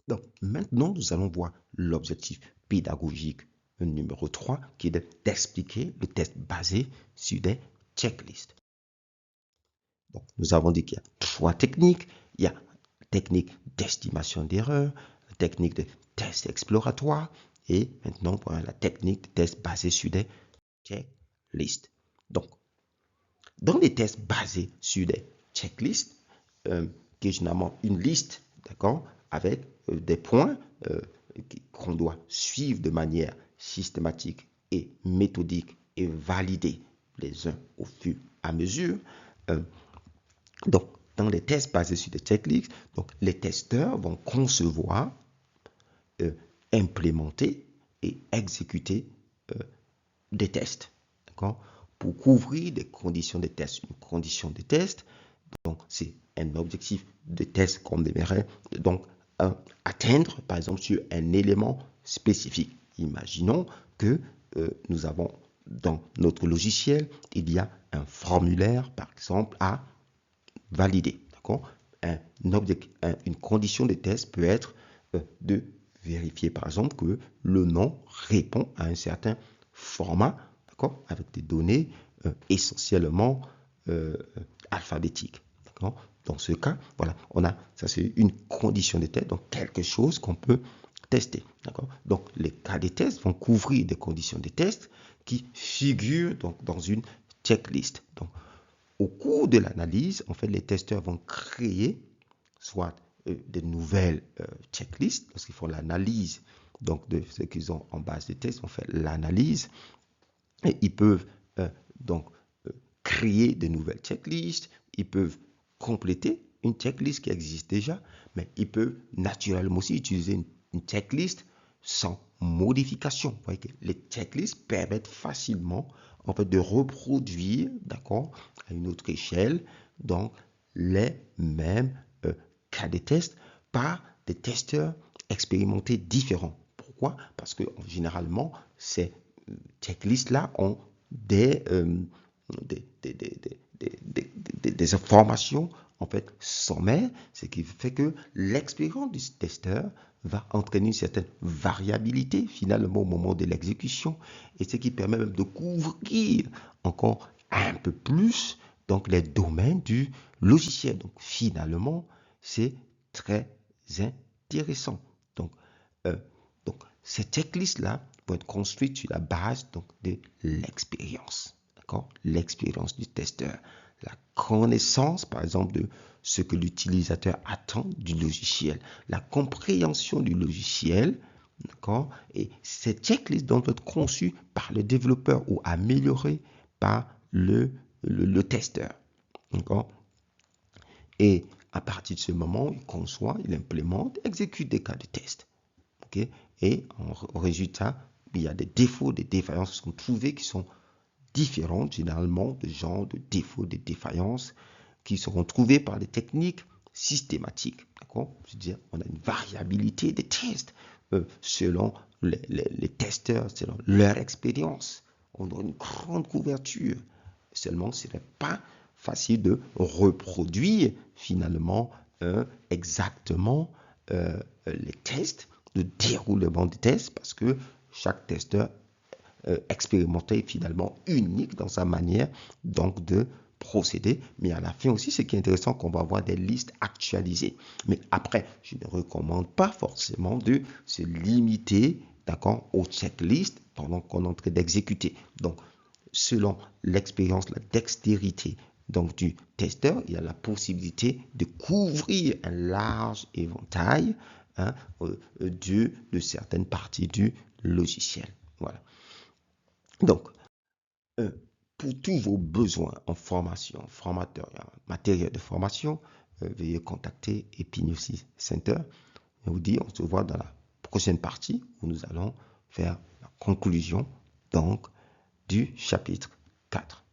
Donc, maintenant, nous allons voir l'objectif pédagogique numéro 3, qui est d'expliquer le test basé sur des checklists. Donc, nous avons dit qu'il y a 3 techniques. Il y a la technique d'estimation d'erreur, la technique de test exploratoire et maintenant voilà, la technique de test basé sur des checklists. Donc, dans les tests basés sur des checklists, qui est généralement une liste, d'accord, avec des points qu'on doit suivre de manière systématique et méthodique et valider les uns au fur et à mesure. Donc, dans les tests basés sur des checklists, donc, les testeurs vont concevoir, implémenter et exécuter des tests, d'accord, pour couvrir des conditions de test. Une condition de test, donc c'est un objectif de test qu'on aimerait donc atteindre, par exemple, sur un élément spécifique. Imaginons que nous avons dans notre logiciel, il y a un formulaire, par exemple, à valider. D'accord? Une condition de test peut être de vérifier, par exemple, que le nom répond à un certain format, d'accord, avec des données essentiellement alphabétiques. D'accord? Dans ce cas, voilà, ça c'est une condition de test, donc quelque chose qu'on peut tester. D'accord? Donc les cas de test vont couvrir des conditions de test qui figurent donc dans une checklist. Donc, au cours de l'analyse, en fait, les testeurs vont créer soit de nouvelles checklists, lorsqu'ils font l'analyse donc de ce qu'ils ont en base de test, on fait l'analyse, et ils peuvent donc créer de nouvelles checklists, ils peuvent compléter une checklist qui existe déjà, mais ils peuvent naturellement aussi utiliser une checklist sans modification. Vous voyez que les checklists permettent facilement en fait de reproduire, d'accord, à une autre échelle, donc les mêmes cas de test par des testeurs expérimentés différents. Pourquoi? Parce que généralement, ces checklists-là ont des informations en fait sommaires, ce qui fait que l'expérience du testeur va entraîner une certaine variabilité finalement au moment de l'exécution et ce qui permet même de couvrir encore un peu plus donc les domaines du logiciel. Donc finalement, c'est très intéressant. Donc, donc ces checklists-là vont être construites sur la base donc, de l'expérience. L'expérience du testeur, la connaissance, par exemple, de ce que l'utilisateur attend du logiciel, la compréhension du logiciel, d'accord, et ces checklists doivent être conçues par le développeur ou améliorées par le testeur, d'accord, et à partir de ce moment, il conçoit, il implémente, exécute des cas de test, ok, et en résultat, il y a des défauts, des défaillances qui sont trouvées qui sont différentes, généralement, de genre de défauts, de défaillances qui seront trouvés par des techniques systématiques. D'accord? C'est-à-dire, on a une variabilité des tests selon les testeurs, selon leur expérience. On a une grande couverture. Seulement, ce n'est pas facile de reproduire finalement exactement les tests, le déroulement des tests, parce que chaque testeur expérimenté finalement unique dans sa manière donc de procéder. Mais à la fin aussi, ce qui est intéressant, qu'on va avoir des listes actualisées. Mais après, je ne recommande pas forcément de se limiter, d'accord, aux checklists pendant qu'on est en train d'exécuter. Donc, selon l'expérience, la dextérité donc du testeur, il y a la possibilité de couvrir un large éventail de certaines parties du logiciel. Voilà. Donc, pour tous vos besoins en formation, formateur, matériel de formation, veuillez contacter Epignosis Center. Je vous dis, on se voit dans la prochaine partie où nous allons faire la conclusion donc du chapitre 4.